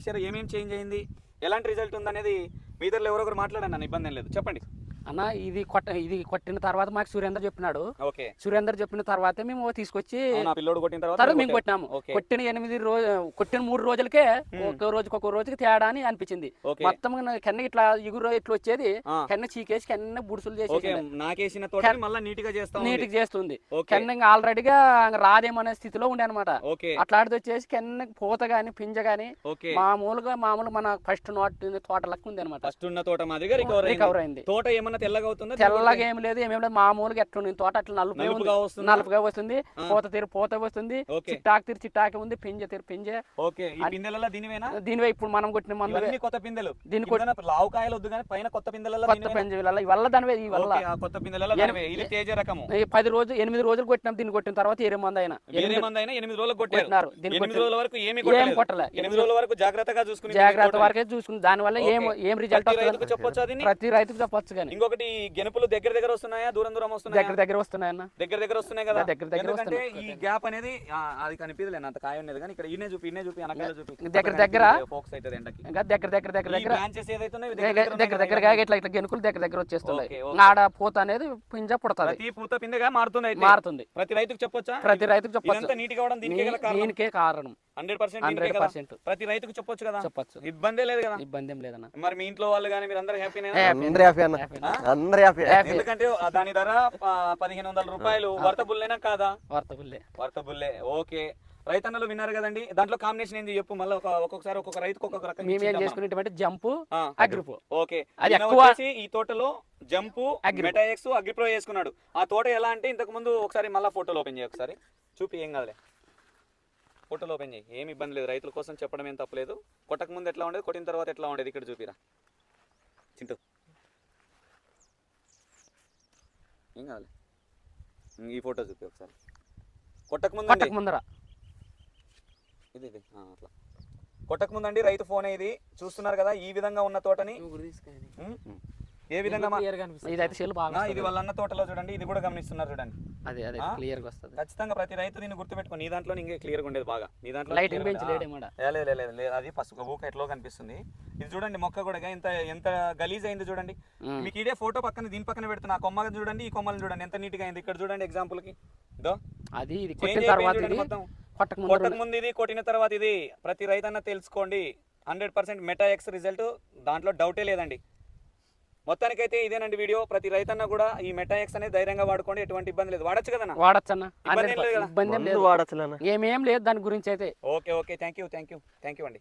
Mixture ఏమేమి change అయింది, ఎలాంటి రిజల్ట్ ఉందనేది మీ ఇద్దరు ఎవరొకరు మాట్లాడండి అన్న, ఇబ్బంది ఏం లేదు, చెప్పండి అన్న. ఇది కొట్టిన తర్వాత మాకు సురేందర్ చెప్పినాడు. ఓకే, సురేందర్ చెప్పిన తర్వాత మేము తీసుకొచ్చి పిల్లోడు కొట్టిన తర్వాత మేము కొట్టినాము. కొట్టిన 3 రోజులకే ఒక్కొక్క రోజుకి తేడా అని అనిపించింది. మొత్తం కెన్న ఇట్లా ఇగురు ఇట్లా వచ్చేది, కెన్న చీకేసి కెన్న బుడుసులు చేసి నాకేసిన నీట్ గా చేస్తుంది. కెన్న ఆల్రెడీగా రాదేమనే స్థితిలో ఉండే అనమాట. అట్లాంటిది వచ్చేసి కెన్న పూత గాని పింజ గాని మామూలు మన ఫస్ట్ తోట లెక్క ఉంది అనమాట. ఫస్ట్ ఉన్న తోట మాదిరిగా రికవర్ అయింది. తోట తెల్లగా అవుతుంది? తెల్లగా ఏం లేదు, ఏమేమి లేదు, మామూలుగా ఎట్లా తోట అట్లా నలుపుగా వస్తుంది, పూత వస్తుంది, చిట్టాకి ఉంది, పింజే. దీనివే ఇప్పుడు మనం కొట్టిన మందు కొత్త పిందెలు, లావు కాయలు వద్దు కానీ పైన కొత్త పిందెల ఇవల్ల దానివే కొత్త పిందెల 10 రోజులు 8 రోజులు కొట్టినాం. దీన్ని కొట్టిన తర్వాత ఏరే మంది అయినా 8 రోజులు కొట్టినారు. 8 రోజుల వరకు ఏమి కొట్టలే. 8 రోజుల వరకు జాగ్రత్త వరకే చూసుకుని దాని వల్ల ఏం రిజల్ట్ ప్రతి రైతుకు చెప్పొచ్చు. కానీ ఇంకొకటి గెనుపులు దగ్గర వస్తున్నాయా, దూరం వస్తున్నాయా? దగ్గర వస్తున్నాయన్నా, దగ్గర వస్తున్నాయి కదా. ఎందుకంటే ఈ గ్యాప్ అనేది అది కనిపించలే అంత కాయ ఉన్నది, కానీ ఇక్కడ ఇన్నే చూపి అనకాయలు చూపి దగ్గర ఫోకస్ అవుతుంది ఎండకి. బ్రాంచెస్ దగ్గర ఇట్లా గెనుకులు దగ్గర వచ్చేస్తున్నాయి. ఆడ పూత అనేది పింజ పుడతాది, ప్రతి పూత పిందగా మారుతుంది. ప్రతి రైతుకు చెప్పొచ్చా? ప్రతి రైతుకు చెప్పొచ్చు. నీట్ గా అవడం దీనికే కారణం. 100% ప్రతి రైతుకు చెప్పొచ్చు కదా, చెప్పొచ్చు. ఇబ్బంది లేదు కదా? ఇబ్బంది ఏం లేదన్న. మరి మీ ఇంట్లో వాళ్ళు కానీ మీరు అందరూ హ్యాపీ? ఎందుకంటే దాని ధర 1500 రూపాయలు. వర్తబుల్లేనా కాదా? వర్తబుల్లే. ఓకే, రైతన్నలు విన్నారు కదండి. దాంట్లో కాంబినేషన్ ఏంది చెప్పు మళ్ళీ. ఒక్కొక్కసారి ఒక్కొక్క రైతుకు ఒక్కొక్క రకం చేసుకునేటువంటి జంపు అగ్రిప్రో. ఓకే, ఈ తోటలో జంపు మెటాఎక్స్ అగ్రిప్రో చేసుకున్నాడు. ఆ తోట ఎలా అంటే ఇంతకు ముందు ఒకసారి మళ్ళీ ఫోటోలు ఓపెన్ చేయి, ఒకసారి చూపి. ఏం కాదులే, ఫోటోలు ఓపెన్ చేయి, ఏమి ఇబ్బంది లేదు. రైతుల కోసం చెప్పడం ఏం తప్పలేదు. కొట్టక ముందు ఎట్లా ఉండేది, కొట్టిన తర్వాత ఎట్లా ఉండేది ఇక్కడ చూపిరా చింటూ. ఏం కావాలి, ఈ ఫోటో చూపి ఒకసారి. కొట్టక ముందర ఇది అట్లా కొట్టక ముందండి రైతు ఫోన్ ఇది చూస్తున్నారు కదా. ఈ విధంగా ఉన్న తోటని ఏ విధంగా ఇది వాళ్ళ అన్న తోటలో చూడండి, ఇది కూడా గమనిస్తున్నారు చూడండి. ఖచ్చితంగా ప్రతి రైతు దీన్ని గుర్తుపెట్టుకో. నీ దాంట్లో ఇంకా క్లియర్ గా ఉండేది బాగా. నీ దాంట్లో అది పసుపు ఊక ఎట్లో కనిపిస్తుంది. ఇది చూడండి, మొక్క కూడా ఎంత గలీజ్ అయింది చూడండి. మీకు ఇదే ఫోటో పక్కన దీని పక్కన పెడుతున్నా. ఆ కొమ్మని చూడండి, ఈ కొమ్మని చూడండి ఎంత నీట్ గా అయింది. ఇక్కడ చూడండి ఎగ్జాంపుల్ కి కొట్టక ముందు ఇది, కొట్టిన తర్వాత ఇది. ప్రతి రైతన్న తెలుసుకోండి. 100% మెటాఎక్స్ రిజల్ట్, దాంట్లో డౌటే లేదండి. మొత్తానికైతే ఇదేనండి వీడియో. ప్రతి రైతన్న కూడా ఈ మెటాఎక్స్ అనేది ధైర్యంగా వాడుకోండి, ఎటువంటి ఇబ్బంది లేదు. వాడచ్చు కదా? వాడచ్చన్న, ఏమేం లేదు దాని గురించి అయితే. ఓకే, థ్యాంక్ యూ అండి.